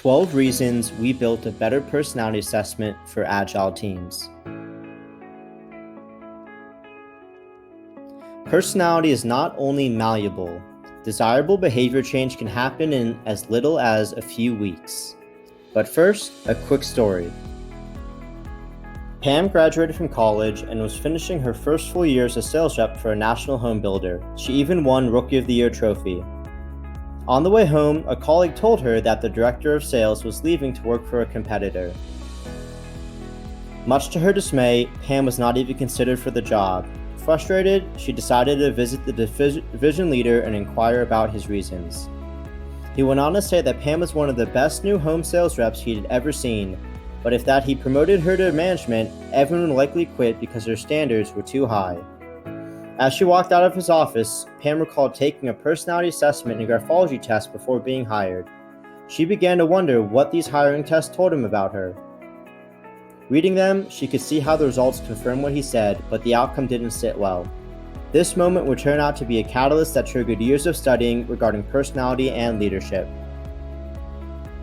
12 reasons we built a better personality assessment for Agile teams. Personality is not only malleable. Desirable behavior change can happen in as little as a few weeks. But first, a quick story. Pam graduated from college and was finishing her first full year as a sales rep for a national home builder. She even won Rookie of the Year trophy. On the way home, a colleague told her that the director of sales was leaving to work for a competitor. Much to her dismay, Pam was not even considered for the job. Frustrated, she decided to visit the division leader and inquire about his reasons. He went on to say that Pam was one of the best new home sales reps he had ever seen, but if that he promoted her to management, everyone would likely quit because her standards were too high. As she walked out of his office, Pam recalled taking a personality assessment and graphology test before being hired. She began to wonder what these hiring tests told him about her. Reading them, she could see how the results confirmed what he said, but the outcome didn't sit well. This moment would turn out to be a catalyst that triggered years of studying regarding personality and leadership.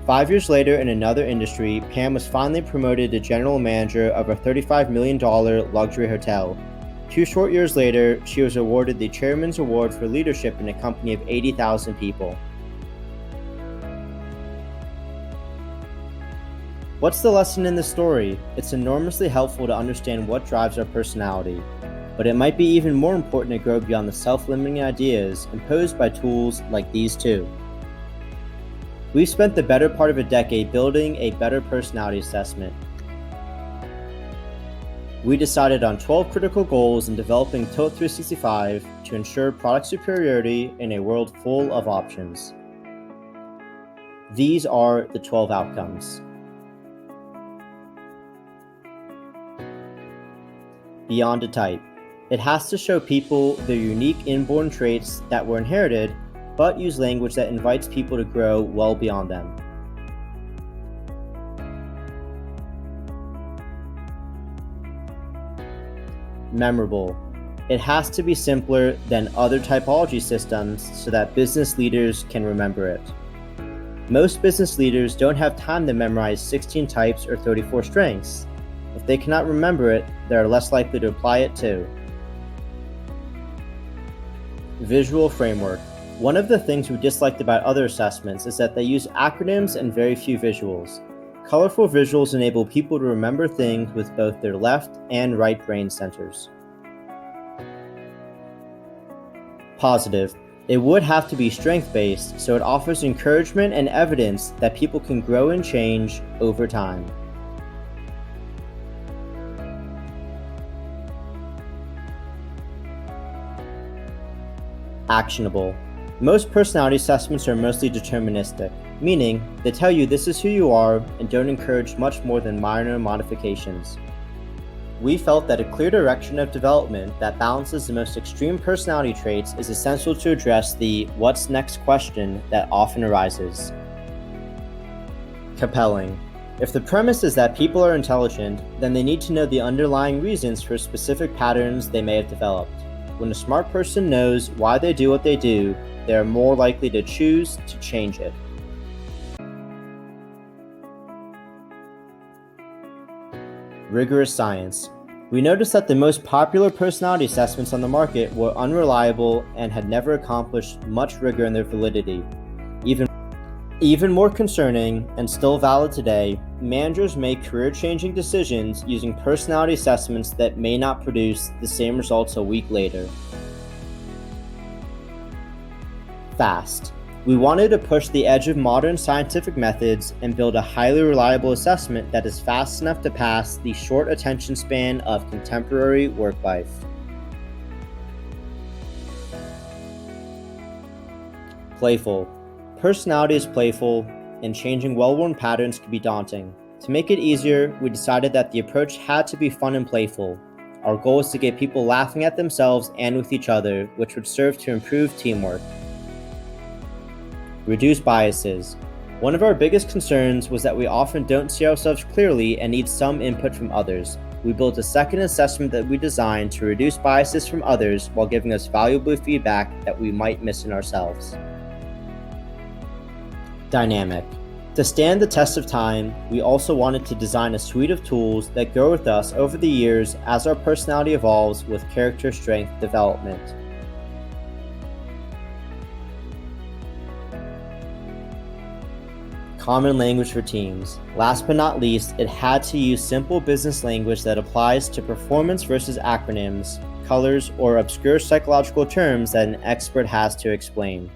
5 years later, in another industry, Pam was finally promoted to general manager of a $35 million luxury hotel. 2 short years later, she was awarded the Chairman's Award for Leadership in a company of 80,000 people. What's the lesson in this story? It's enormously helpful to understand what drives our personality, but it might be even more important to grow beyond the self-limiting ideas imposed by tools like these two. We've spent the better part of a decade building a better personality assessment. We decided on 12 critical goals in developing Tilt365 to ensure product superiority in a world full of options. These are the 12 outcomes. Beyond a type. It has to show people their unique inborn traits that were inherited, but use language that invites people to grow well beyond them. Memorable. It has to be simpler than other typology systems so that business leaders can remember it. Most business leaders don't have time to memorize 16 types or 34 strengths. If they cannot remember it, they are less likely to apply it too. Visual framework. One of the things we disliked about other assessments is that they use acronyms and very few visuals. Colorful visuals enable people to remember things with both their left and right brain centers. Positive. It would have to be strength-based, so it offers encouragement and evidence that people can grow and change over time. Actionable. Most personality assessments are mostly deterministic, meaning they tell you this is who you are and don't encourage much more than minor modifications. We felt that a clear direction of development that balances the most extreme personality traits is essential to address the "what's next" question that often arises. Compelling. If the premise is that people are intelligent, then they need to know the underlying reasons for specific patterns they may have developed. When a smart person knows why they do what they do, they are more likely to choose to change it. Rigorous science. We noticed that the most popular personality assessments on the market were unreliable and had never accomplished much rigor in their validity. Even more concerning, and still valid today, managers make career-changing decisions using personality assessments that may not produce the same results a week later. Fast. We wanted to push the edge of modern scientific methods and build a highly reliable assessment that is fast enough to pass the short attention span of contemporary work life. Playful. Personality is playful, and changing well-worn patterns can be daunting. To make it easier, we decided that the approach had to be fun and playful. Our goal is to get people laughing at themselves and with each other, which would serve to improve teamwork. Reduce biases. One of our biggest concerns was that we often don't see ourselves clearly and need some input from others. We built a second assessment that we designed to reduce biases from others while giving us valuable feedback that we might miss in ourselves. Dynamic. To stand the test of time, we also wanted to design a suite of tools that grow with us over the years as our personality evolves with character strength development. Common language for teams. Last but not least, it had to use simple business language that applies to performance versus acronyms, colors, or obscure psychological terms that an expert has to explain.